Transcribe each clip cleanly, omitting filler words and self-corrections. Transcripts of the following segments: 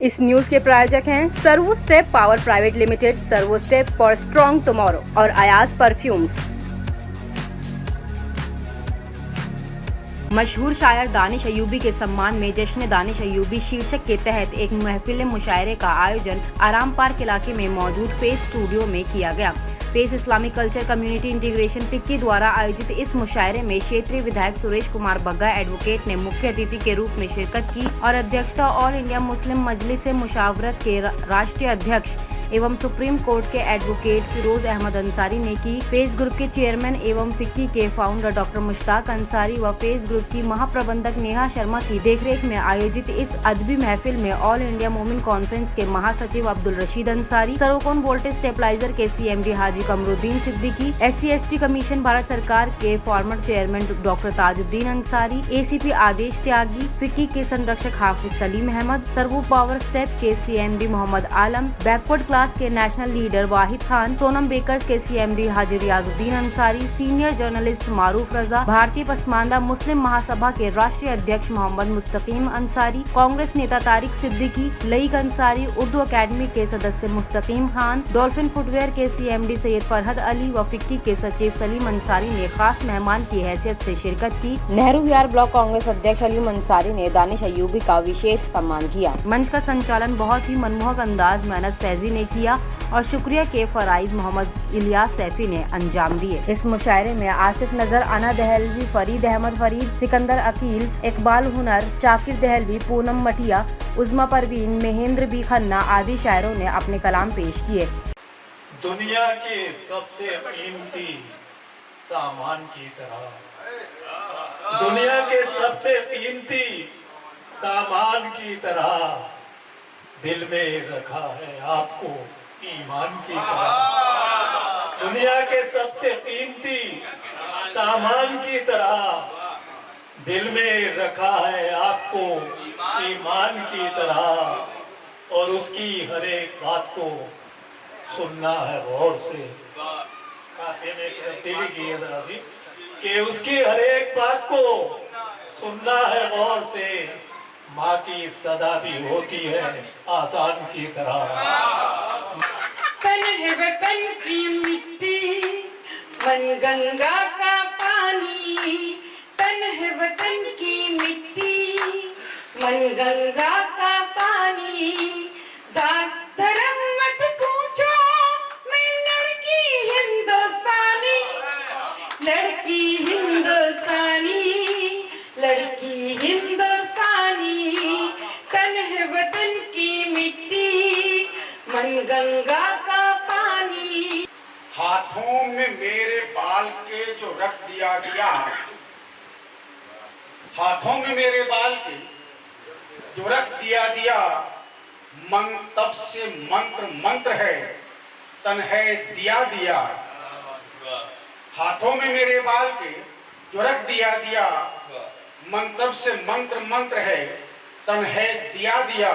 इस न्यूज के प्रायोजक हैं servo step power private limited, servo step for strong tomorrow और अयाज परफ्यूम्स। मशहूर शायर दानिश अय्यूबी के सम्मान में जश्न दानिश अय्यूबी शीर्षक के तहत एक महफिल मुशायरे का आयोजन आराम पार्क इलाके में मौजूद फेस स्टूडियो में किया गया। Face Islamic culture community integration FICCI द्वारा आयोजित इस मुशायरे में क्षेत्रीय विधायक सुरेश कुमार बग्गा एडवोकेट ने मुख्य अतिथि के रूप में शिरकत की और अध्यक्षता ऑल इंडिया मुस्लिम मजलिस मुशावरत के राष्ट्रीय अध्यक्ष एवं सुप्रीम कोर्ट के एडवोकेट फिरोज अहमद अंसारी ने की। फेस ग्रुप के चेयरमैन एवं फिक्की के फाउंडर डॉक्टर मुश्ताक अंसारी व फेस ग्रुप की महाप्रबंधक नेहा शर्मा की देखरेख में आयोजित इस अदबी महफिल में ऑल इंडिया मोमिन कॉन्फ्रेंस के महासचिव Abdul Rashid Ansari, Servokon voltage stabiliser के CMD Haji Kamruddin Siddiqui, SC/ST commission Bharat सरकार के former chairman doctor Tajuddin Ansari, ACP Adesh Tyagi, FICCI के संरक्षक Hafiz Salim Ahmad, Servo Power Step के CMD Mohammad Alam, backward class के national leader Wahid Khan, Sonam Bakers के CMD Haji Riyazuddin Ansari, senior journalist Maroof Raza, Bharatiya Pasmanda मुस्लिम महासभा के राष्ट्रीय अध्यक्ष मोहम्मद मुस्तकीम अंसारी, कांग्रेस नेता तारिक सिद्दीकी, लईक अंसारी, उर्दू अकेडमी के सदस्य मुस्तकीम खान, डॉल्फिन फुटवेयर के CMD सैयद फरहद अली व फिक्की के सचिव सलीम अंसारी ने खास मेहमान की हैसियत से शिरकत की। नेहरू विहार ब्लॉक कांग्रेस अध्यक्ष अलीम अंसारी ने दानिश अय्यूबी का विशेष सम्मान किया। मंच का संचालन बहुत ही मनमोहक अंदाज में अनस फैजी ने किया और शुक्रिया के फराइज मोहम्मद इलियास सैफी ने अंजाम दिए। इस मुशायरे में आसिफ नजर, अना दहलवी, फरीद अहमद फरीद, सिकंदर अकील, इकबाल हुनर, चाकिर दहलवी, पूनम मटिया, उज़मा परवीन, महेंद्र बी खन्ना आदि शायरों ने अपने कलाम पेश किए। दुनिया के सबसे कीमती सामान की तरह, दुनिया के सबसे कीमती सामान की तरह दिल में रखा है आपको ईमान की तरह। दुनिया के सबसे कीमती सामान की तरह दिल में रखा है आपको ईमान की तरह, और उसकी हर एक बात को सुनना है गौर से। तब्दीली की है जरा सी कि उसकी हर एक बात को सुनना है गौर से, माँ की सदा भी होती है आसान की तरह। तन है वतन की मिट्टी, मन गंगा का पानी, तन है वतन की मिट्टी, मन गंगा का पानी, जात धर्म मत पूछो, मैं लड़की हिंदुस्तानी, लड़की हिंदुस्तानी, लड़की हिंदुस्तानी, तन है वतन की मिट्टी, मन गंगा का पानी। हाथों में मेरे बाल के जो रख दिया गया, हाथों में मेरे बाल के जो रख दिया मंतब से मंत्र मंत्र है, तन है दिया। हाथों में मेरे बाल के जो रख दिया मंतब से मंत्र मंत्र है, तन है दिया।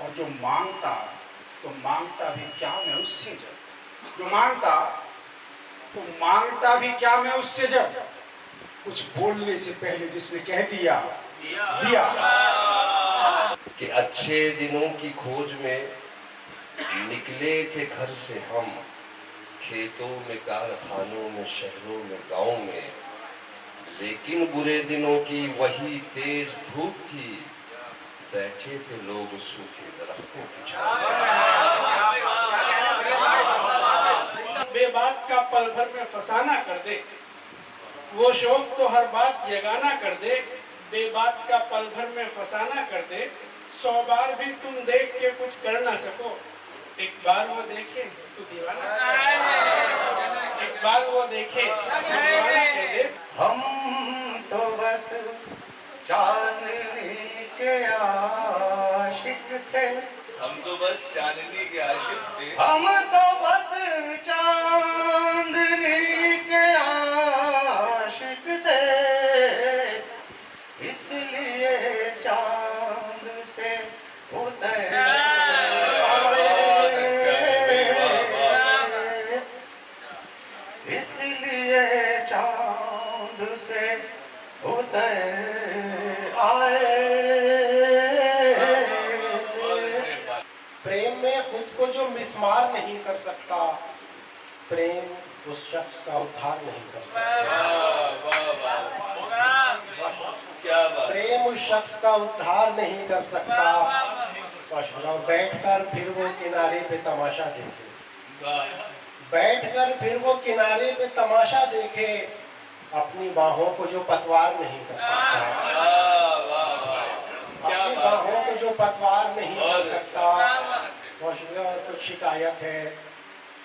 और जो मांगता तो मांगता भी क्या मैं उससे जब, जो मांगता तो मांगता भी क्या मैं उससे जब, कुछ बोलने से पहले जिसने कह दिया कि अच्छे दिनों की खोज में निकले थे घर से हम, खेतों में, कारखानों में, शहरों में, गांव में, लेकिन बुरे दिनों की वही तेज धूप थी, बैठे थे लोग सूखे दरख्तों की छांव। बेबात का पल भर में फसाना कर दे, वो शौक तो हर बात यगाना कर दे, बेबात का पल भर में फसाना कर दे, 100 बार भी तुम देख के कुछ कर ना सको, एक बार वो देखे तो दीवाना, एक बार वो देखे तो दीवाना कर दे। हम तो बस चांदनी के आशिक थे, हम तो बस चांदनी के आशिक थे, हम तो बस चांदनी के आशिक थे, इसलिए चांद से उतर आए, इसलिए चांद से उतर आए। विस्मार नहीं कर सकता, प्रेम उस शख्स का उद्धार नहीं कर सकता। प्रेम उस शख्स का उद्धार नहीं कर सकता। और बैठकर फिर वो किनारे पे तमाशा देखे, बैठकर फिर वो किनारे पे तमाशा देखे, अपनी बाहों को जो पतवार नहीं कर सकता, अपनी बाहों को जो पतवार नहीं कर सकता। और कुछ शिकायत है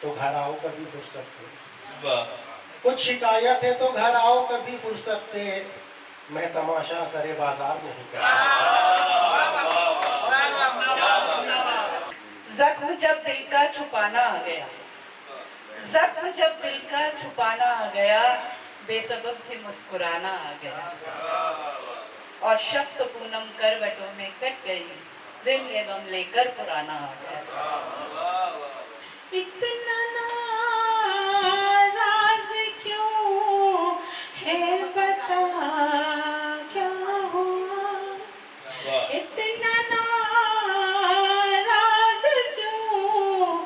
तो घर आओ कभी फुर्सत से, कुछ शिकायत है तो घर आओ कभी फुर्सत से, मैं तमाशा सरे बाजार नहीं कर सकता। जख्म जब दिल का छुपाना आ गया, जख्म जब दिल का छुपाना आ गया, बेसबब भी मुस्कुराना आ गया। और शब तो पूनम करवटों में कट गई, दिन ये गम लेकर पुराना आ गया। इतना नाराज क्यों है बता, क्या हुआ इतना नाराज क्यों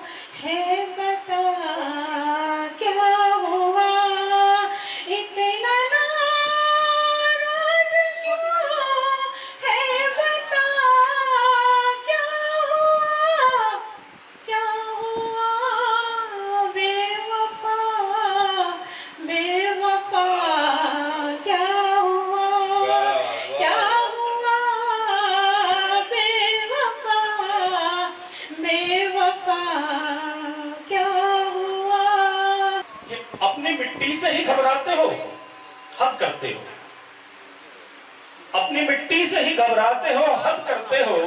है बता, क्या हुआ इतना नाराज क्यों है बता, क्या हुआ, क्या हुआ बेवफा, बेवफा, क्या हुआ, क्या हुआ बेवफा, बेवफा, क्या हुआ। अपनी मिट्टी से ही घबराते हो, हद करते हो। अपनी मिट्टी से ही घबराते हो, हद करते हो,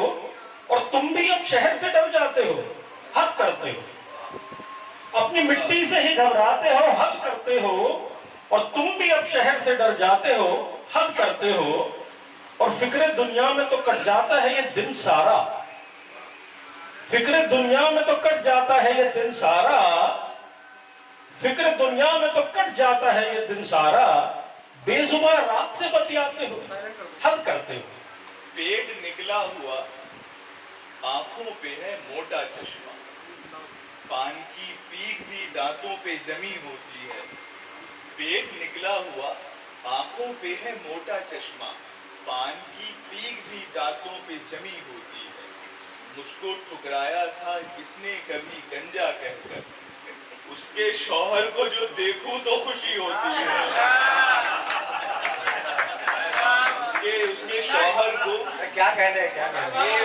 और तुम भी अब शहर से डर जाते हो, हद करते हो। अपनी मिट्टी से ही घबराते हो, हद करते हो, और तुम भी अब शहर से डर जाते हो, हद करते हो। और फिक्रे दुनिया में तो कट जाता है ये दिन सारा, फिक्रे दुनिया में तो कट जाता है ये दिन सारा, फिक्र दुनिया में तो कट जाता है ये दिन सारा, बेजुबान रात से बतियाते हो, हद करते हो। पेट निकला हुआ, आंखों पे है मोटा चश्मा, पान की पीक भी दांतों पे जमी होती है। पेट निकला हुआ, आंखों पे है मोटा चश्मा, पान की पीक भी दांतों पे जमी होती है। मुझको ठुकराया था किसने कभी गंजा कहकर, उसके शौहर को जो देखूं तो खुशी होती है। उसके शौहर को क्या कहने हैं, क्या कहने ये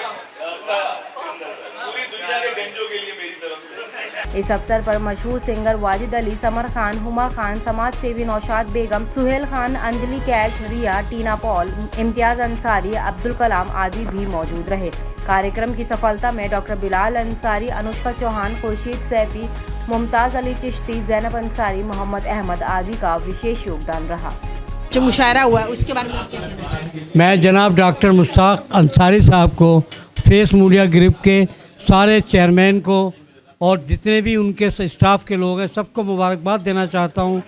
पूरी दुनिया के गंजों के लिए मेरी तरफ से। इस अवसर पर मशहूर सिंगर वाजिद अली, समर खान, हुमा खान, समाज सेवी नौशाद बेगम, सुहेल खान, अंजलि कैश, रिया, टीना पॉल, इम्तियाज अंसारी, अब्दुल कलाम आदि भी मौजूद रहे। कार्यक्रम की सफलता में डॉक्टर बिलाल अंसारी, अनुष्का चौहान, खुर्शीद सैफी, मुमताज अली चिश्ती, जैनब अंसारी, मोहम्मद अहमद आदि का विशेष योगदान रहा। जो मुशायरा हुआ उसके बारे में आप क्या कहना चाहेंगे? मैं जनाब डॉक्टर मुश्ताक अंसारी साहब को, फेस मीडिया ग्रुप के सारे चेयरमैन को और जितने भी उनके स्टाफ के लोग हैं सबको मुबारकबाद देना चाहता हूं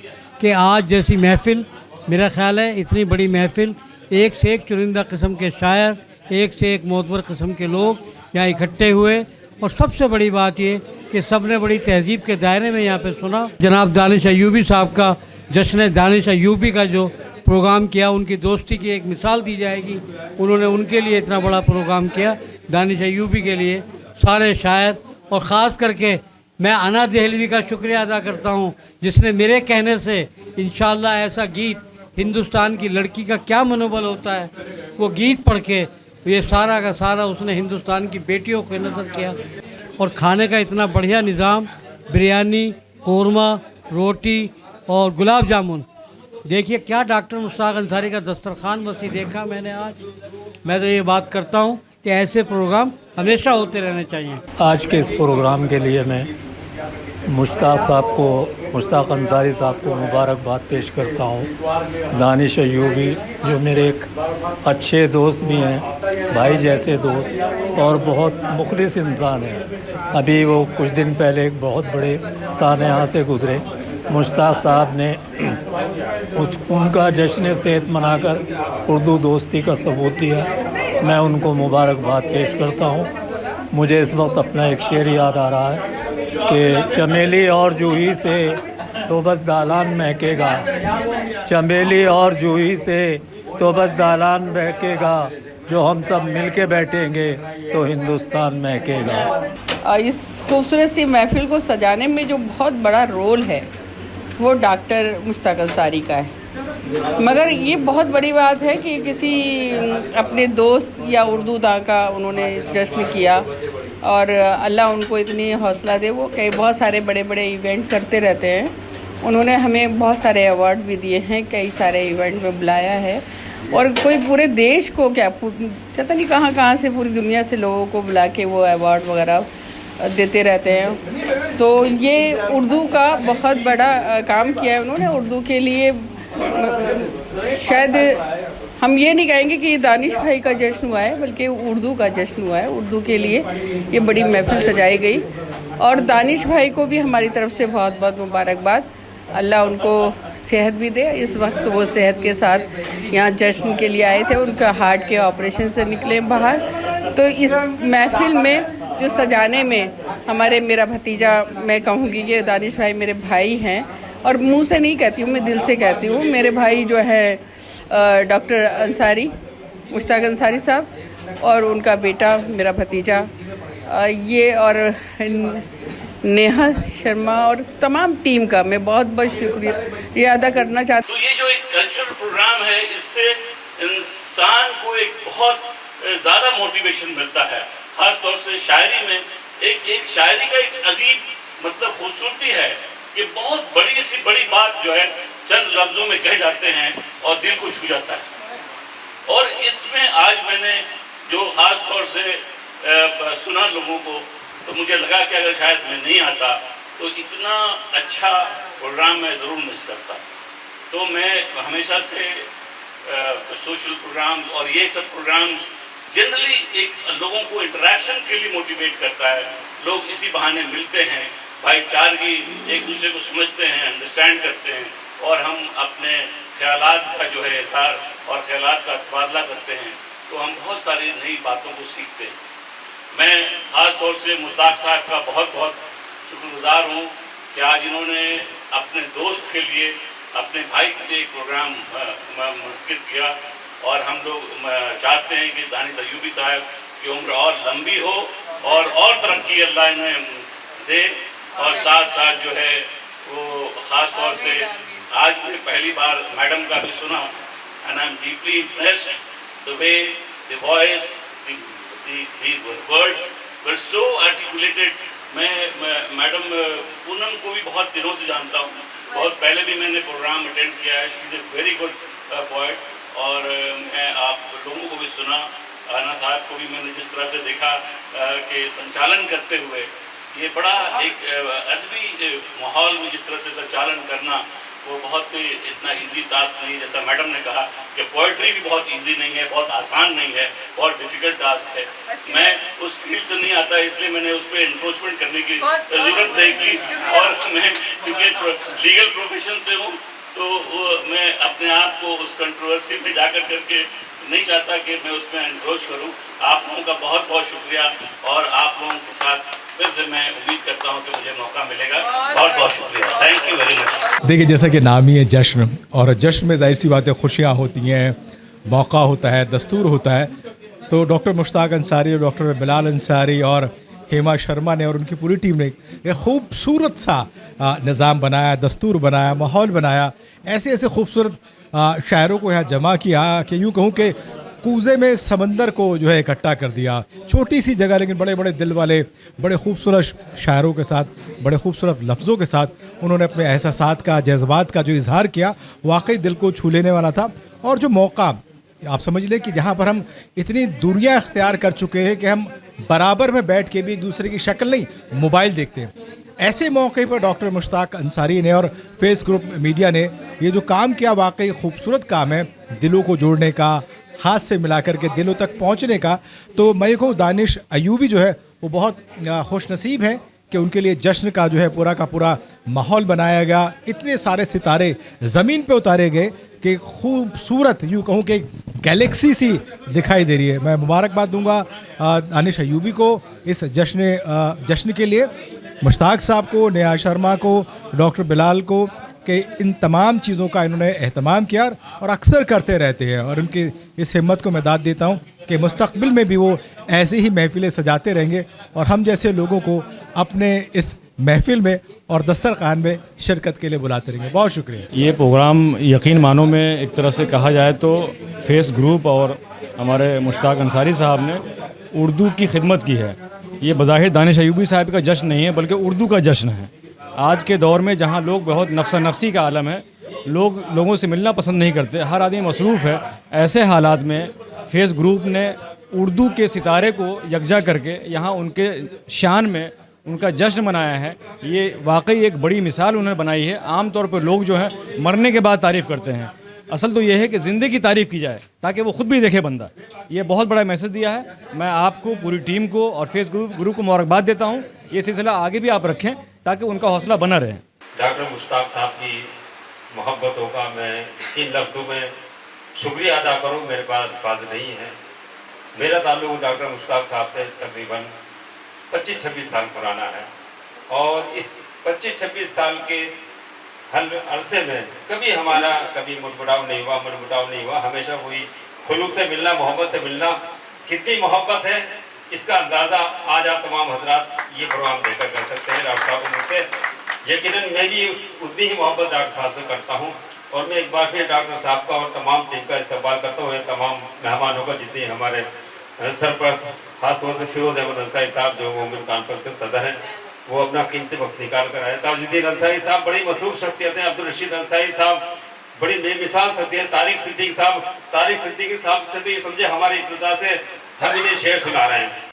कि आज जैसी महफ़िल, मेरा ख़्याल है इतनी बड़ी महफ़िल, एक से एक चुनिंदा किस्म के शायर, एक से एक मोतबर किस्म के लोग यहाँ इकट्ठे हुए। और सबसे बड़ी बात ये कि सब ने बड़ी तहजीब के दायरे में यहाँ पे सुना। जनाब दानिश अय्यूबी साहब का जश्न दानिश अय्यूबी का जो प्रोग्राम किया, उनकी दोस्ती की एक मिसाल दी जाएगी। उन्होंने उनके लिए इतना बड़ा प्रोग्राम किया, दानिश अय्यूबी के लिए सारे शायर, और ख़ास करके मैं अना दहलवी का शुक्रिया अदा करता हूँ जिसने मेरे कहने से इंशाअल्लाह ऐसा गीत, हिंदुस्तान की लड़की का क्या मनोबल होता है, वो गीत पढ़ के ये सारा का सारा उसने हिंदुस्तान की बेटियों को नज़र किया। और खाने का इतना बढ़िया निज़ाम, बिरयानी, कोरमा, रोटी और गुलाब जामुन, देखिए क्या डॉक्टर मुश्ताक अंसारी का दस्तरखान वसी देखा मैंने आज। मैं तो ये बात करता हूँ कि ऐसे प्रोग्राम हमेशा होते रहने चाहिए। आज के इस प्रोग्राम के लिए मैं मुश्ताक अंसारी साहब को मुबारकबाद पेश करता हूँ। दानिश अय्यूबी जो मेरे एक अच्छे दोस्त भी हैं, भाई जैसे दोस्त, और बहुत मुखलिस इंसान है। अभी वो कुछ दिन पहले एक बहुत बड़े सानहा से गुज़रे। मुश्ताक साहब ने उनका जश्न सेहत मनाकर उर्दू दोस्ती का सबूत दिया। मैं उनको मुबारकबाद पेश करता हूँ। मुझे इस वक्त अपना एक शेर याद आ रहा है। कि चमेली और जूही से तो बस दालान महकेगा, चमेली और जूही से तो बस दालान महकेगा, जो हम सब मिल के बैठेंगे तो हिंदुस्तान महकेगा। इस खूबसूरत सी महफिल को सजाने में जो बहुत बड़ा रोल है वो डॉक्टर मुश्ताक अंसारी का है। मगर ये बहुत बड़ी बात है कि किसी अपने दोस्त या उर्दू दां का उन्होंने जश्न किया और अल्लाह उनको इतनी हौसला दे। वो कई बहुत सारे बड़े बड़े इवेंट करते रहते हैं। उन्होंने हमें बहुत सारे अवार्ड भी दिए हैं, कई सारे इवेंट में बुलाया है और कोई पूरे देश को क्या पता नहीं कहाँ से पूरी दुनिया से लोगों को बुला के वो अवार्ड वगैरह देते रहते हैं। तो ये उर्दू का बहुत बड़ा काम किया है उन्होंने। उर्दू के लिए शायद हम ये नहीं कहेंगे कि दानिश भाई का जश्न हुआ है, बल्कि उर्दू का जश्न हुआ है। उर्दू के लिए ये बड़ी महफिल सजाई गई और दानिश भाई को भी हमारी तरफ से बहुत बहुत मुबारकबाद। अल्लाह उनको सेहत भी दे। इस वक्त वो सेहत के साथ यहाँ जश्न के लिए आए थे, उनका हार्ट के ऑपरेशन से निकले बाहर। तो इस महफिल में जो सजाने में मेरा भतीजा, मैं कहूँगी कि दानिश भाई मेरे भाई हैं और मुंह से नहीं कहती हूँ, मैं दिल से कहती हूँ। मेरे भाई जो है डॉक्टर अंसारी, मुश्ताक अंसारी साहब और उनका बेटा मेरा भतीजा, ये और नेहा शर्मा और तमाम टीम का मैं बहुत बहुत शुक्रिया अदा करना चाहती हूँ। तो ये जो एक कल्चरल प्रोग्राम है, इससे इंसान को एक बहुत ज़्यादा मोटिवेशन मिलता है। खास तौर से शायरी में एक शायरी का एक अजीब मतलब खूबसूरती है कि बहुत बड़ी सी बड़ी बात जो है चंद लफ्ज़ों में कह जाते हैं और दिल को छू जाता है। और इसमें आज मैंने जो खास तौर से सुना लोगों को, तो मुझे लगा कि अगर शायद मैं नहीं आता तो इतना अच्छा प्रोग्राम मैं ज़रूर मिस करता। तो मैं हमेशा से सोशल प्रोग्राम्स और ये सब प्रोग्राम्स जनरली एक लोगों को इंटरेक्शन के लिए मोटिवेट करता है। लोग इसी बहाने मिलते हैं, भाईचारगी, एक दूसरे को समझते हैं, अंडरस्टैंड करते हैं और हम अपने ख्यालात का जो है इज़हार और ख्यालात का तबादला करते हैं, तो हम बहुत सारी नई बातों को सीखते हैं। मैं ख़ास तौर से मुश्ताक साहब का बहुत बहुत शुक्रगुज़ार हूँ कि आज इन्होंने अपने दोस्त के लिए, अपने भाई के लिए एक प्रोग्राम मुनक़िद किया और हम लोग चाहते हैं कि दानिश अय्यूबी साहब की उम्र और लंबी हो और तरक्की अल्लाह इन्हें दे। और साथ साथ जो है वो ख़ास तौर से आज मैंने पहली बार मैडम का भी सुना and I am deeply impressed the way the voice the words were so articulated। मैं मैडम पूनम को भी बहुत दिनों से जानता हूँ, बहुत पहले भी मैंने प्रोग्राम अटेंड किया है। She is a very good poet और मैं आप लोगों को भी सुना, आना साहब को भी मैंने जिस तरह से देखा कि संचालन करते हुए, ये बड़ा एक अदबी माहौल में जिस तरह से संचालन करना वो बहुत इतना इजी टास्क नहीं। जैसा मैडम ने कहा कि पोइट्री भी बहुत इजी नहीं है, बहुत आसान नहीं है, बहुत डिफिकल्ट टास्क है। मैं उस फील्ड से नहीं आता, इसलिए मैंने उस पर इंक्रोचमेंट करने की ज़रूरत नहीं की। और मैं चूँकि लीगल प्रोफेशन से हूँ तो मैं अपने आप को उस कंट्रोवर्सी में जाकर करके नहीं चाहता कि मैं उसमें इंक्रोच करूँ। आप लोगों का बहुत बहुत शुक्रिया और आप लोगों के साथ फिर से मैं उम्मीद करता हूँ कि मुझे मौका मिलेगा। बहुत बहुत शुक्रिया, थैंक यू वेरी मच। देखिए, जैसा कि नाम ही है जश्न, और जश्न में जाहिर सी बात है खुशियाँ होती हैं, मौका होता है, दस्तूर होता है। तो डॉक्टर मुश्ताक अंसारी और डॉक्टर बिलाल अंसारी और हेमा शर्मा ने और उनकी पूरी टीम ने एक खूबसूरत सा निज़ाम बनाया, दस्तूर बनाया, माहौल बनाया, ऐसे ऐसे खूबसूरत शायरों को यहाँ जमा किया कि यूँ कहूँ कि कूज़े में समंदर को जो है इकट्ठा कर दिया। छोटी सी जगह लेकिन बड़े बड़े दिल वाले, बड़े खूबसूरत शायरों के साथ, बड़े खूबसूरत लफ्ज़ों के साथ उन्होंने अपने एहसासात का, जज्बात का जो इजहार किया, वाकई दिल को छू लेने वाला था। और जो मौका आप समझ लें कि जहाँ पर हम इतनी दूरियाँ अख्तियार कर चुके हैं कि हम बराबर में बैठ के भी एक दूसरे की शक्ल नहीं, मोबाइल देखते हैं, ऐसे मौके पर डॉक्टर मुश्ताक अंसारी ने और फेस ग्रुप मीडिया ने ये जो काम किया, वाकई खूबसूरत काम है, दिलों को जोड़ने का, हाथ से मिलाकर के दिलों तक पहुंचने का। तो मैं कहूँ दानिश अय्यूबी जो है वो बहुत खुशनसीब है कि उनके लिए जश्न का जो है पूरा का पूरा माहौल बनाया गया। इतने सारे सितारे ज़मीन पे उतारे गए कि खूबसूरत, यूँ कहूँ कि गैलेक्सी सी दिखाई दे रही है। मैं मुबारकबाद दूंगा दानिश अय्यूबी को इस जश्न के लिए। मुश्ताक साहब को, नेहा शर्मा को, डॉक्टर बिलाल को कि इन तमाम चीज़ों का इन्होंने एहतमाम किया और अक्सर करते रहते हैं, और उनकी इस हिम्मत को मैं दाद देता हूँ कि मुस्तक़बिल में भी वो ऐसी ही महफ़िलें सजाते रहेंगे और हम जैसे लोगों को अपने इस महफ़िल में और दस्तरखान में शिरकत के लिए बुलाते रहेंगे। बहुत शुक्रिया। ये प्रोग्राम यकीन मानो में एक तरह से कहा जाए तो फेस ग्रुप और हमारे मुश्ताक अंसारी साहब ने उर्दू की खिदमत की है। ये बज़ाहिर दानिश अयूबी साहब का जश्न नहीं है बल्कि उर्दू का जश्न है। आज के दौर में जहाँ लोग बहुत नफ्सा नफ्सी का आलम है, लोगों से मिलना पसंद नहीं करते, हर आदमी मसरूफ़ है, ऐसे हालात में फेस ग्रुप ने उर्दू के सितारे को यकजा करके यहाँ उनके शान में उनका जश्न मनाया है। ये वाकई एक बड़ी मिसाल उन्होंने बनाई है। आम तौर पर लोग जो हैं मरने के बाद तारीफ़ करते हैं, असल तो ये है कि ज़िंदगी की तारीफ़ की जाए ताकि वो ख़ुद भी देखे बंदा। ये बहुत बड़ा मैसेज दिया है। मैं आपको, पूरी टीम को और फेस ग्रुप को मुबारकबाद देता हूँ। ये सिलसिला आगे भी आप रखें ताकि उनका हौसला बना रहे। डॉक्टर मुश्ताक साहब की मोहब्बतों का मैं इन लफ्ज़ों में शुक्रिया अदा करूँ, मेरे पास अल्फाज नहीं है। मेरा ताल्लुक़ डॉक्टर मुश्ताक साहब से तकरीबन 25-26 साल पुराना है और इस 25-26 साल के हर अरसे में कभी मुठभुटाव नहीं हुआ, मनमुटाव नहीं हुआ। हमेशा वही खुलूस से मिलना, मोहब्बत से मिलना। कितनी मोहब्बत है इसका अंदाज़ा आज आप तमाम हजरात ये प्रोग्राम देखकर कर सकते हैं। डॉक्टर साहब मुझसे यकीनन मैं भी उतनी ही मोहब्बत डॉक्टर साहब से करता हूँ और मैं एक बार फिर डॉक्टर साहब का और तमाम टीम का इस्तेमाल करता हूँ। तमाम मेहमानों का, जितने हमारे सरपरस्त खासतौर से फिरोज अहमद अंसारी साहब जो मोमिन कॉन्फ्रेंस के सदर हैं, वो अपना कीमती वक्त निकाल कर आए। ताजुद्दीन अंसारी साहब बड़ी मशहूर शख्सियत हैं। अब्दुल रशीद अंसारी साहब बड़ी बेमिसाल शख्सियत। तारिक सिद्दीकी साहब से समझे हमारी इब्तिदा से हम इन्हें शेर सुना रहे हैं।